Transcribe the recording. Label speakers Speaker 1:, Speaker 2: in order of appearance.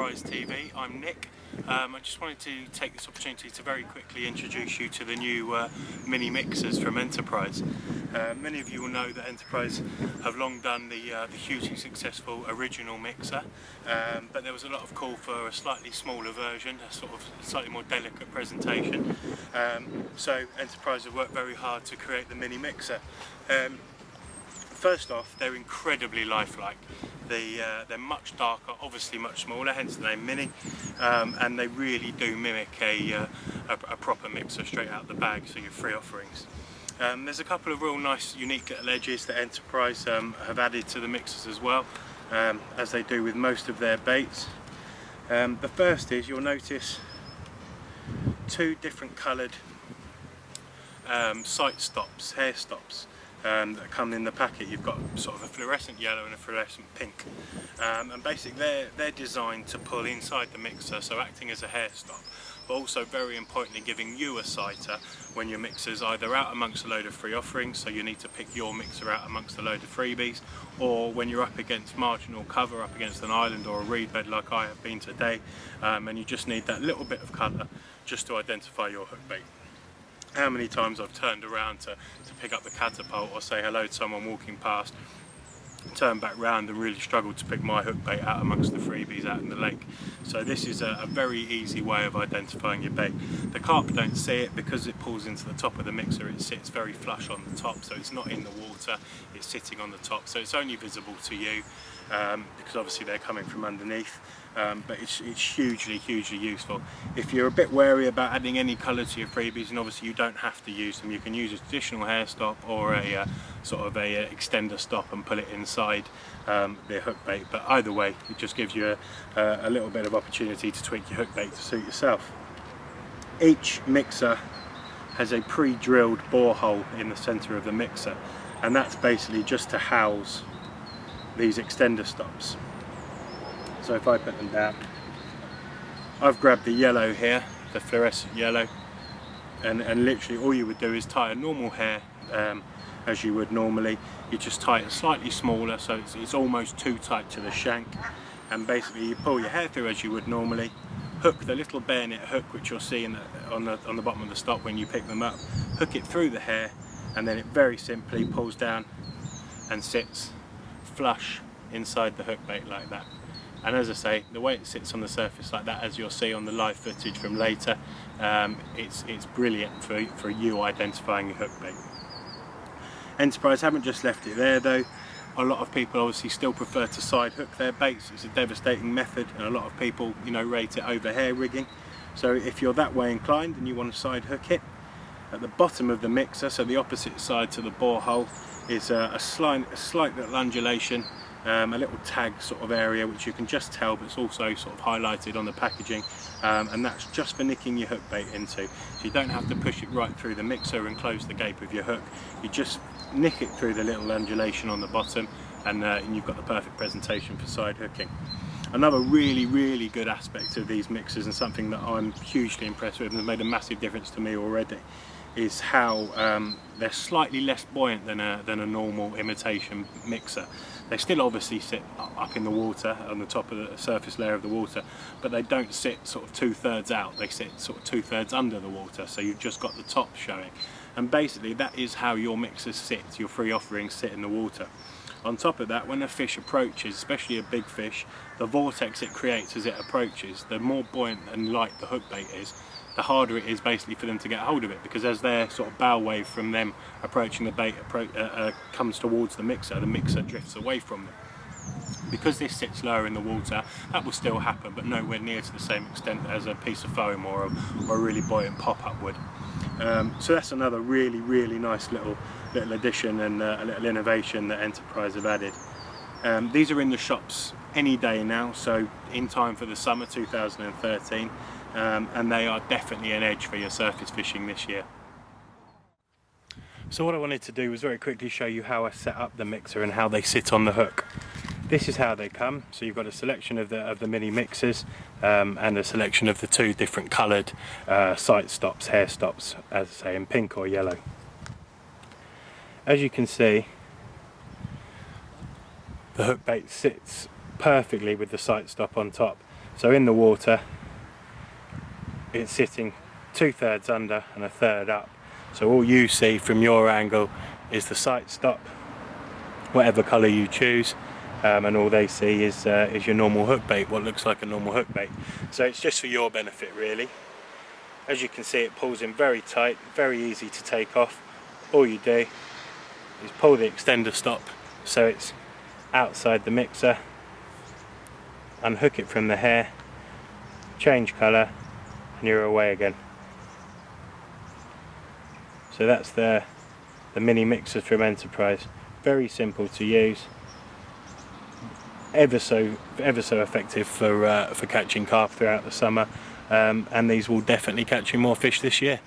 Speaker 1: Enterprise TV. I'm Nick. I just wanted to take this opportunity to very quickly introduce you to the new mini mixers from Enterprise. Many of you will know that Enterprise have long done the hugely successful original mixer, but there was a lot of call for a slightly smaller version, a sort of slightly more delicate presentation. So Enterprise have worked very hard to create the mini mixer. First off, they're incredibly lifelike. They're much darker, obviously much smaller, hence the name mini, and they really do mimic a proper mixer straight out the bag, so your free offerings. There's a couple of real nice unique little edges that Enterprise have added to the mixers as well, as they do with most of their baits. The first is, you'll notice two different coloured sight stops, hair stops, that come in the packet. You've got sort of a fluorescent yellow and a fluorescent pink, and basically they're designed to pull inside the mixer, so acting as a hair stop, but also very importantly giving you a sighter when your mixer's either out amongst a load of free offerings, so you need to pick your mixer out amongst a load of freebies, or when you're up against marginal cover, up against an island or a reed bed like I have been today, and you just need that little bit of colour just to identify your hook bait. How many times I've turned around to pick up the catapult or say hello to someone walking past, turn back round and really struggled to pick my hook bait out amongst the freebies out in the lake. So this is a very easy way of identifying your bait. The carp don't see it because it pulls into the top of the mixer. It sits very flush on the top, so it's not in the water, it's sitting on the top, so it's only visible to you, because obviously they're coming from underneath. But it's hugely useful. If you're a bit wary about adding any colour to your freebies, and obviously you don't have to use them, you can use a traditional hair stop or a sort of a extender stop and pull it inside the hook bait, but either way it just gives you a little bit of opportunity to tweak your hook bait to suit yourself. Each mixer has a pre-drilled borehole in the centre of the mixer, and that's basically just to house these extender stops. So if I put them down, I've grabbed the yellow here, the fluorescent yellow, and literally all you would do is tie a normal hair as you would normally. You just tie it slightly smaller, so it's almost too tight to the shank, and basically you pull your hair through as you would normally, hook the little bayonet hook which you'll see on the bottom of the stop when you pick them up, hook it through the hair, and then it very simply pulls down and sits flush inside the hook bait like that. And as I say, the way it sits on the surface like that, as you'll see on the live footage from later, it's brilliant for you identifying your hook bait. Enterprise haven't just left it there though. A lot of people obviously still prefer to side hook their baits. It's a devastating method, and a lot of people, you know, rate it over hair rigging. So if you're that way inclined and you want to side hook it, at the bottom of the mixer, so the opposite side to the borehole, is a slight little undulation, a little tag sort of area which you can just tell, but it's also sort of highlighted on the packaging, and that's just for nicking your hook bait into. So you don't have to push it right through the mixer and close the gape of your hook. You just nick it through the little undulation on the bottom, and you've got the perfect presentation for side hooking. Another really good aspect of these mixers, and something that I'm hugely impressed with and has made a massive difference to me already, is how they're slightly less buoyant than a normal imitation mixer. They still obviously sit up in the water, on the top of the surface layer of the water, but they don't sit sort of 2/3 out, they sit sort of 2/3 under the water, so you've just got the top showing. And basically that is how your mixers sit, your free offerings sit in the water. On top of that, when a fish approaches, especially a big fish, the vortex it creates as it approaches, the more buoyant and light the hook bait is, the harder it is basically for them to get hold of it, because as their sort of bow wave from them approaching the bait comes towards the mixer drifts away from them. Because this sits lower in the water, that will still happen, but nowhere near to the same extent as a piece of foam or a really buoyant pop-up would. So that's another really nice little addition and a little innovation that Enterprise have added. These are in the shops any day now, so in time for the summer 2013. And they are definitely an edge for your surface fishing this year. So what I wanted to do was very quickly show you how I set up the mixer and how they sit on the hook. This is how they come. So you've got a selection of the mini mixers, and a selection of the two different coloured sight stops, hair stops, as I say, in pink or yellow. As you can see, the hook bait sits perfectly with the sight stop on top. So in the water it's sitting 2/3 under and 1/3 up, so all you see from your angle is the sight stop, whatever colour you choose, and all they see is your normal hook bait, what looks like a normal hook bait. So it's just for your benefit really. As you can see, it pulls in very tight, very easy to take off. All you do is pull the extender stop so it's outside the mixer, unhook it from the hair, change colour, and you're away again. So that's the mini mixer from Enterprise. Very simple to use, ever so effective for catching carp throughout the summer, and these will definitely catch you more fish this year.